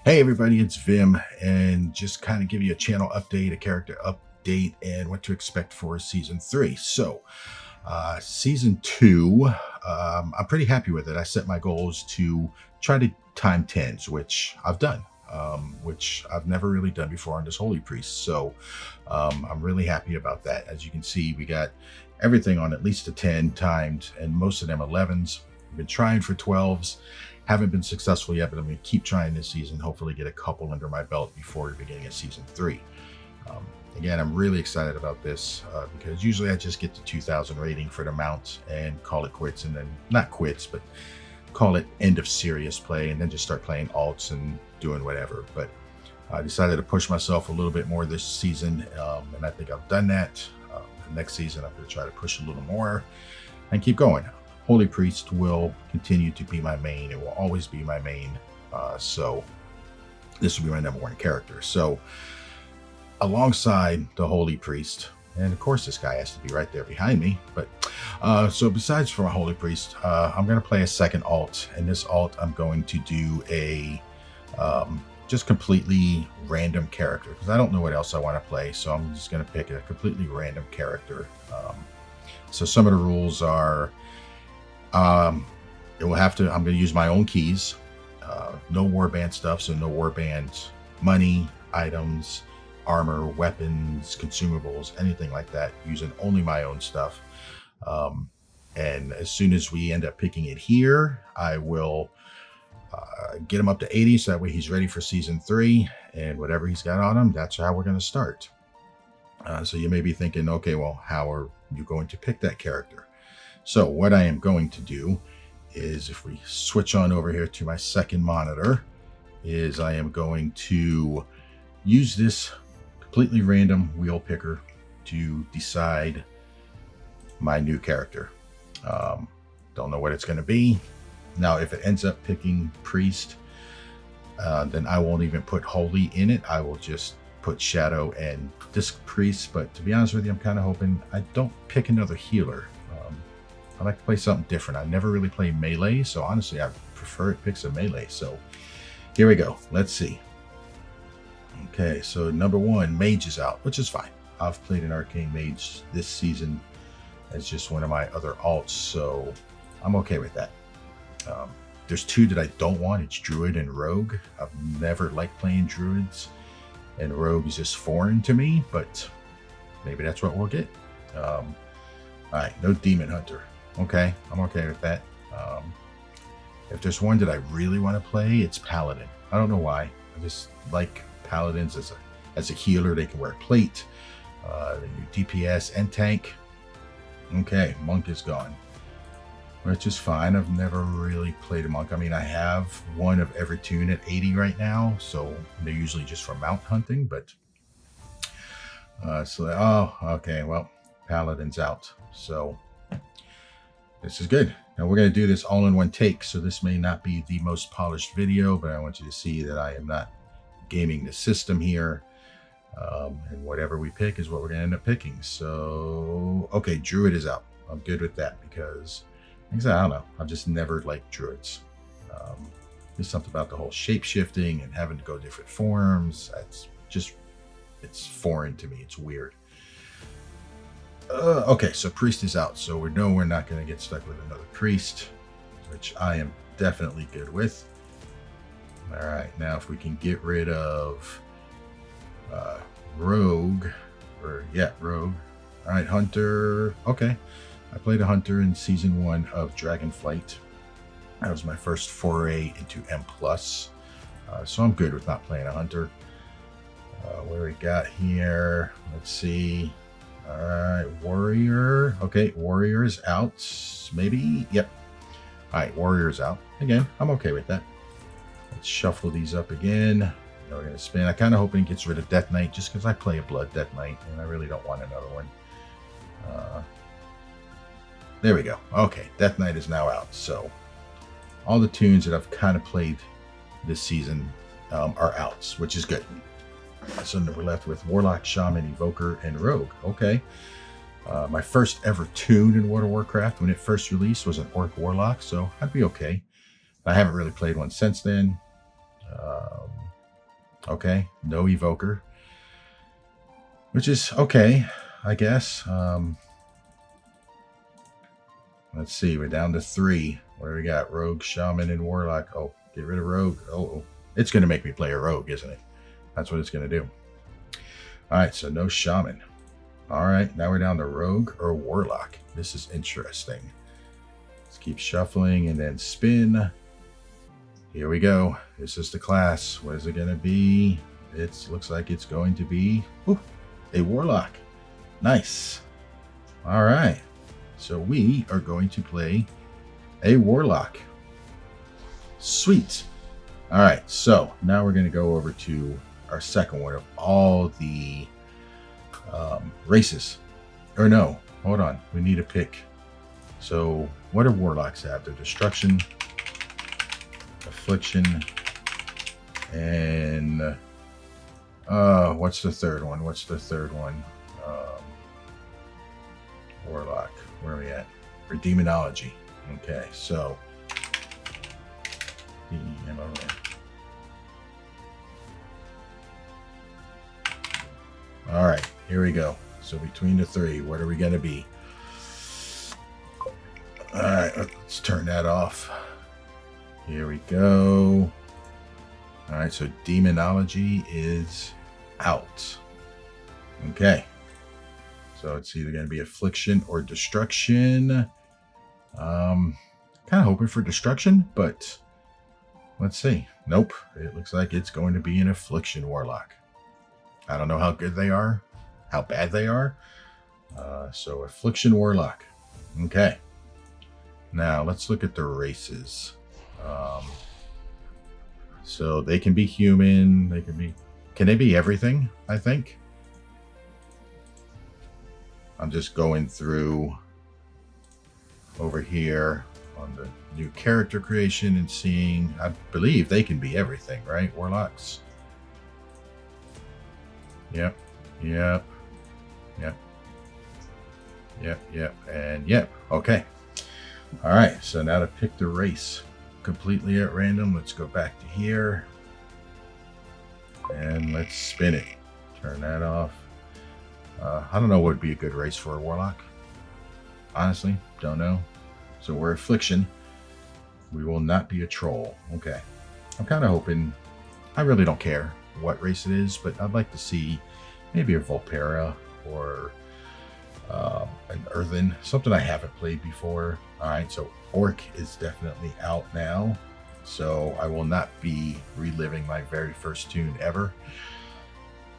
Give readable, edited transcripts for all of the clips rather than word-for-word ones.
Hey everybody, it's Vim, and just kind of give you a channel update, a character update, and what to expect for season 3. Season 2, I'm pretty happy with it. I set my goals to try to time 10s, which I've done, which I've never really done before on this Holy Priest. I'm really happy about that. As you can see, we got everything on at least a 10 timed, and most of them 11s. I've been trying for 12s. Haven't been successful yet, but I'm going to keep trying this season. Hopefully get a couple under my belt before the beginning of season 3. Again, I'm really excited about this because usually I just get the 2,000 rating for the mount and call it quits, and then not quits, but call it end of serious play, and then just start playing alts and doing whatever. But I decided to push myself a little bit more this season, and I think I've done that. Next season, I'm going to try to push a little more and keep going. Holy Priest will continue to be my main. It will always be my main. So this will be my number one character. So alongside the Holy Priest, and of course this guy has to be right there behind me, but so besides for my Holy Priest, I'm going to play a second alt. And this alt, I'm going to do a just completely random character because I don't know what else I want to play. So I'm just going to pick a completely random character. So some of the rules are, I'm going to use my own keys, no warband stuff. So no warband money, items, armor, weapons, consumables, anything like that, using only my own stuff. And as soon as we end up picking it here, I will get him up to 80. So that way he's ready for season 3, and whatever he's got on him, that's how we're going to start. So you may be thinking, okay, well, how are you going to pick that character? So what I am going to do is, if we switch on over here to my second monitor, is I am going to use this completely random wheel picker to decide my new character. Don't know what it's going to be. Now, if it ends up picking Priest, then I won't even put Holy in it. I will just put Shadow and Disc Priest. But to be honest with you, I'm kind of hoping I don't pick another healer. I like to play something different. I never really play melee, so honestly, I prefer it picks a melee. So here we go. Let's see. Okay, so number 1, Mage is out, which is fine. I've played an Arcane Mage this season as just one of my other alts, so I'm okay with that. There's 2 that I don't want. It's Druid and Rogue. I've never liked playing Druids, and Rogue is just foreign to me, but maybe that's what we'll get. All right, no Demon Hunter. Okay, I'm okay with that. If there's one that I really want to play, it's Paladin. I don't know why. I just like Paladins as a healer. They can wear plate, they do DPS and tank. Okay, Monk is gone, which is fine. I've never really played a Monk. I mean, I have one of every tune at 80 right now, so they're usually just for mount hunting. But okay, well, Paladin's out, so this is good. Now we're going to do this all in one take, so this may not be the most polished video, but I want you to see that I am not gaming the system here, and whatever we pick is what we're going to end up picking. So okay, Druid is out. I'm good with that because, like I said, I don't know, I've just never liked Druids. There's something about the whole shape shifting and having to go different forms. It's foreign to me. It's weird. Okay, so Priest is out, so we know we're not going to get stuck with another Priest, which I am definitely good with. All right, now if we can get rid of Rogue, Rogue. All right, Hunter. Okay, I played a Hunter in season 1 of Dragonflight. That was my first foray into M+, so I'm good with not playing a Hunter. What do we got here? Let's see. All right, Warrior. Okay, Warrior is out. Maybe. Yep. All right, Warrior's out. Again, I'm okay with that. Let's shuffle these up again. Now we're going to spin. I kind of hoping it gets rid of Death Knight just because I play a Blood Death Knight and I really don't want another one. There we go. Okay, Death Knight is now out. So all the tunes that I've kind of played this season are out, which is good. So we're left with Warlock, Shaman, Evoker, and Rogue. Okay. My first ever tune in World of Warcraft when it first released was an Orc Warlock, so I'd be okay. I haven't really played one since then. Okay, no evoker, which is okay, I guess. Let's see, we're down to 3. What do we got? Rogue, Shaman, and Warlock. Oh, get rid of Rogue. Oh, it's going to make me play a Rogue, isn't it? That's what it's going to do. All right, so no Shaman. All right, now we're down to Rogue or Warlock. This is interesting. Let's keep shuffling and then spin. Here we go. This is the class. What is it going to be? It looks like it's going to be a Warlock. Nice. All right. So we are going to play a Warlock. Sweet. All right. So now we're going to go over to our second one of all the races. Or no, hold on. We need to pick. So what do Warlocks have? They're Destruction, Affliction, and what's the third one? Warlock. Where are we at? For Demonology. Okay, so all right, here we go. So between the 3, what are we going to be? All right, let's turn that off. Here we go. All right, so Demonology is out. Okay. So it's either going to be Affliction or Destruction. Kind of hoping for Destruction, but let's see. Nope. It looks like it's going to be an Affliction Warlock. I don't know how good they are, how bad they are. So Affliction Warlock. Okay. Now let's look at the races. So they can be human. Can they be everything? I think. I'm just going through over here on the new character creation and seeing, I believe they can be everything, right? Warlocks. Yep. And yep. Okay. All right. So now to pick the race completely at random, let's go back to here and let's spin it. Turn that off. I don't know what would be a good race for a Warlock. Honestly, don't know. So we're Affliction. We will not be a Troll. Okay. I'm kind of hoping, I really don't care what race it is, but I'd like to see maybe a Volpera or an Earthen, something I haven't played before. All right, so Orc is definitely out now. So I will not be reliving my very first tune ever.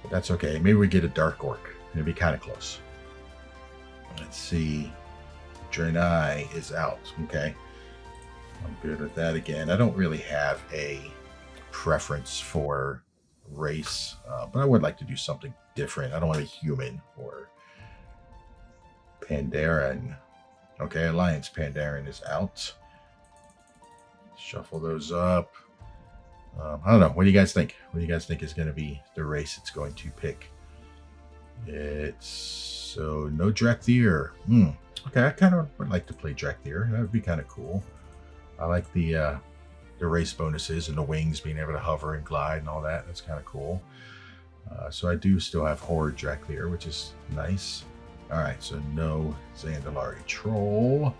But that's okay. Maybe we get a Dark Orc. It'd be kind of close. Let's see. Draenei is out. Okay. I'm good with that again. I don't really have a preference for race, but I would like to do something different. I don't want a human or Pandaren. Okay, Alliance Pandaren is out. Shuffle those up. I don't know. What do you guys think? What do you guys think is going to be the race it's going to pick? It's so no Drakthir. Okay, I kind of would like to play Drakthir. That would be kind of cool. I like the race bonuses and the wings, being able to hover and glide and all that. That's kind of cool. So I do still have Horde Drakthir, which is nice. All right, so no Zandalari Troll.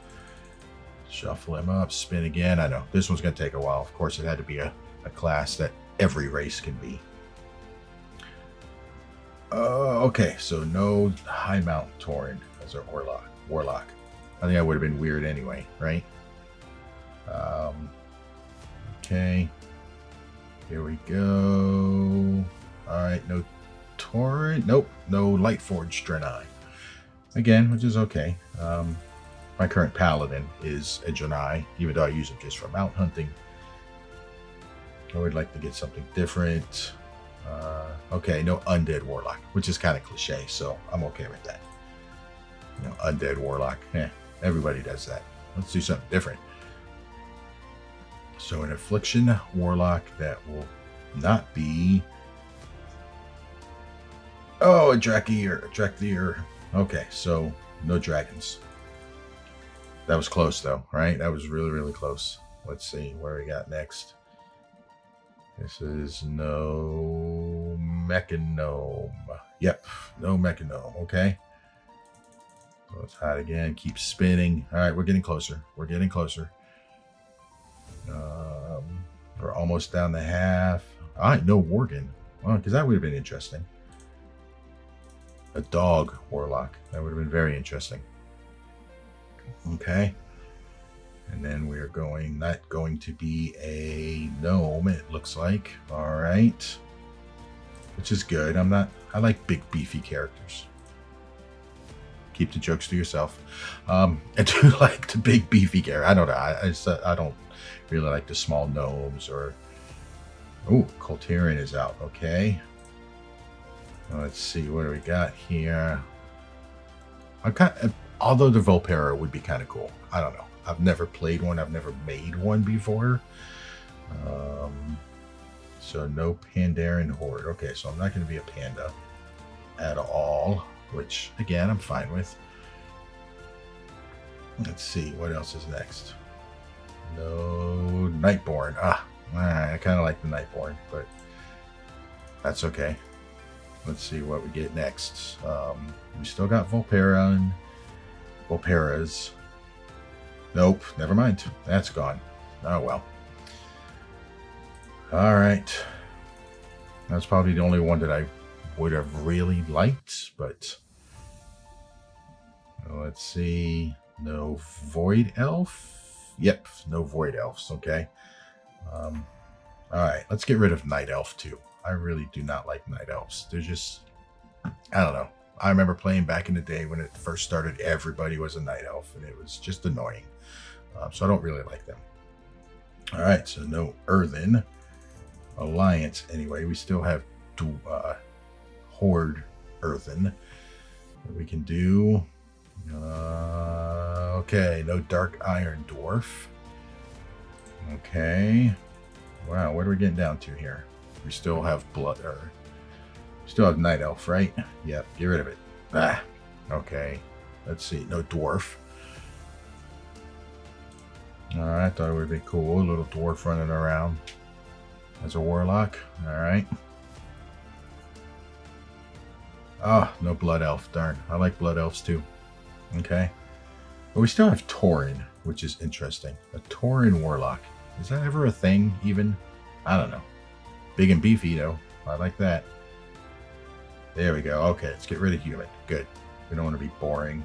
Shuffle him up, spin again. I know this one's going to take a while. Of course, it had to be a class that every race can be. Okay, so no High Mountain Tauren as a Warlock. I think that would have been weird anyway, right? Okay. Here we go. All right, no Tauren. Nope, no Lightforged Draenei. Again, which is okay. My current Paladin is a Draenei, even though I use him just for mount hunting. I would like to get something different. Okay, no Undead Warlock, which is kind of cliche, so I'm okay with that. You know, Undead Warlock. Everybody does that. Let's do something different. So an Affliction Warlock that will not be... Oh, a Drakthir. Okay, so no dragons. That was close though, right? That was really, really close. Let's see where we got next. This is no mechanome. Yep, no mechanome. Okay. So let's hide again. Keep spinning. All right, we're getting closer. We're getting closer. We're almost down to half. All right, no Worgen. Well, because that would have been interesting. A dog warlock. That would have been very interesting. Okay. And then we're not going to be a gnome, it looks like. All right. Which is good. I like big, beefy characters. Keep the jokes to yourself. I do like the big, beefy character. I don't know. I don't really like the small gnomes or... Oh, Colterian is out. Okay. Let's see. What do we got here? Although the Vulpera would be kind of cool. I don't know. I've never played one. I've never made one before. So no Pandaren Horde. Okay, so I'm not going to be a panda at all, which, again, I'm fine with. Let's see. What else is next? No Nightborn. I kind of like the Nightborn, but that's okay. Let's see what we get next. We still got Vulpera and Vulperas. Nope, never mind. That's gone. Oh, well. All right. That's probably the only one that I would have really liked, but let's see. No Void Elf. Yep, no Void Elves. Okay. All right, let's get rid of Night Elf too. I really do not like Night Elves. They're just, I don't know. I remember playing back in the day when it first started, everybody was a Night Elf, and it was just annoying. So I don't really like them. All right, so no Earthen Alliance. Anyway, we still have Horde Earthen that we can do. Okay, no Dark Iron Dwarf. Okay. Wow, what are we getting down to here? We still have we still have Night Elf, right? Yep, get rid of it. Okay. Let's see, no Dwarf. Alright, I thought it would be cool. A little dwarf running around as a warlock. Alright. No Blood Elf. Darn. I like Blood Elves too. Okay. But we still have Tauren, which is interesting. A Tauren warlock. Is that ever a thing, even? I don't know. Big and beefy, though. I like that. There we go. Okay, let's get rid of human. Good. We don't want to be boring.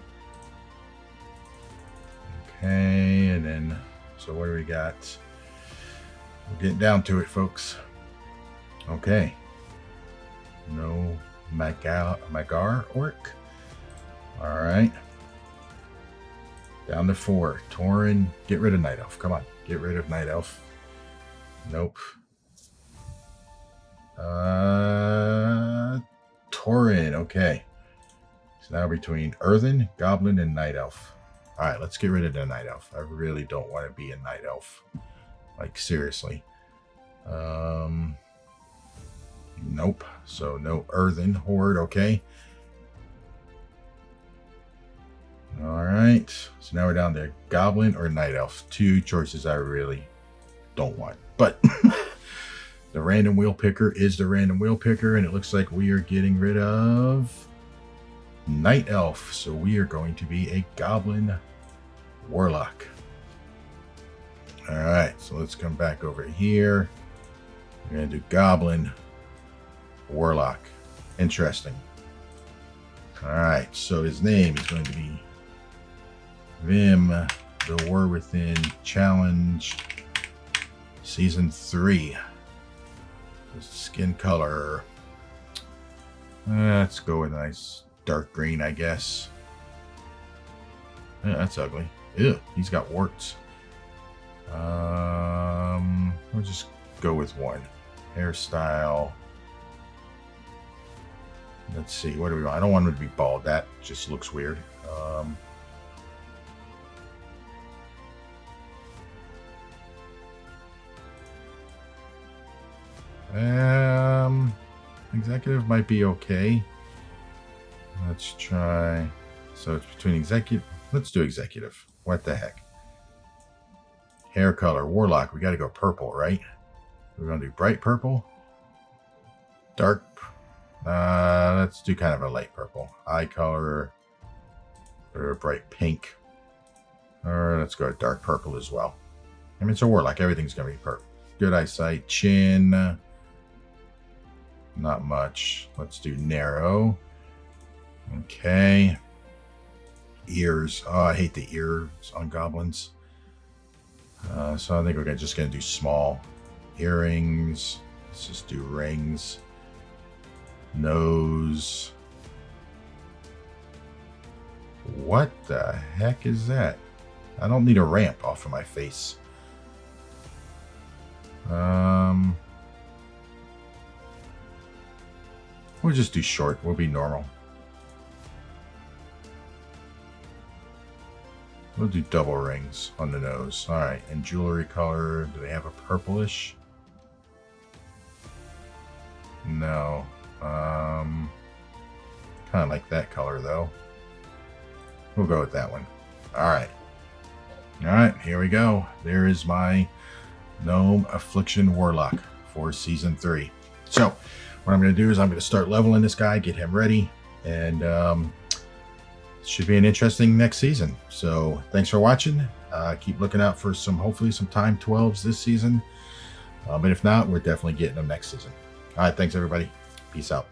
Okay, and then... So what do we got? We're getting down to it, folks. Okay. No Magar Orc. Alright. Down to 4. Tauren. Get rid of Night Elf. Come on. Get rid of Night Elf. Nope. Tauren. Okay. So now between Earthen, Goblin, and Night Elf. Alright, let's get rid of the Night Elf. I really don't want to be a Night Elf. Like, seriously. Nope. So, no Earthen Horde, okay. Alright. So now we're down there. Goblin or Night Elf. 2 choices I really don't want. But, the random wheel picker is the random wheel picker, and it looks like we are getting rid of Night Elf. So, we are going to be a Goblin Warlock. Alright, so let's come back over here. We're going to do Goblin Warlock. Interesting. Alright, so his name is going to be Vim, the War Within Challenge Season 3. Skin color. Let's go with a nice dark green, I guess. Yeah, that's ugly. Ew, he's got warts. We'll just go with one. Hairstyle. Let's see, what do we want? I don't want him to be bald. That just looks weird. Executive might be okay. Let's try. So it's between executive. Let's do executive. What the heck? Hair color, Warlock. We got to go purple, right? We're going to do bright purple. Dark. Let's do kind of a light purple. Eye color, or a bright pink. Or let's go dark purple as well. I mean, it's a warlock. Everything's going to be purple. Good eyesight. Chin. Not much. Let's do narrow. Okay. Ears. Oh, I hate the ears on goblins. So I think we're just going to do small. Earrings. Let's just do rings. Nose. What the heck is that? I don't need a ramp off of my face. We'll just do short. We'll be normal. We'll do double rings on the nose. All right. And jewelry color. Do they have a purplish? No. Kind of like that color though. We'll go with that one. All right. All right. Here we go. There is my Gnome Affliction Warlock for Season 3. So what I'm going to do is I'm going to start leveling this guy, get him ready, and it should be an interesting next season. So thanks for watching. Keep looking out for hopefully some time 12s this season. But if not, we're definitely getting them next season. All right. Thanks, everybody. Peace out.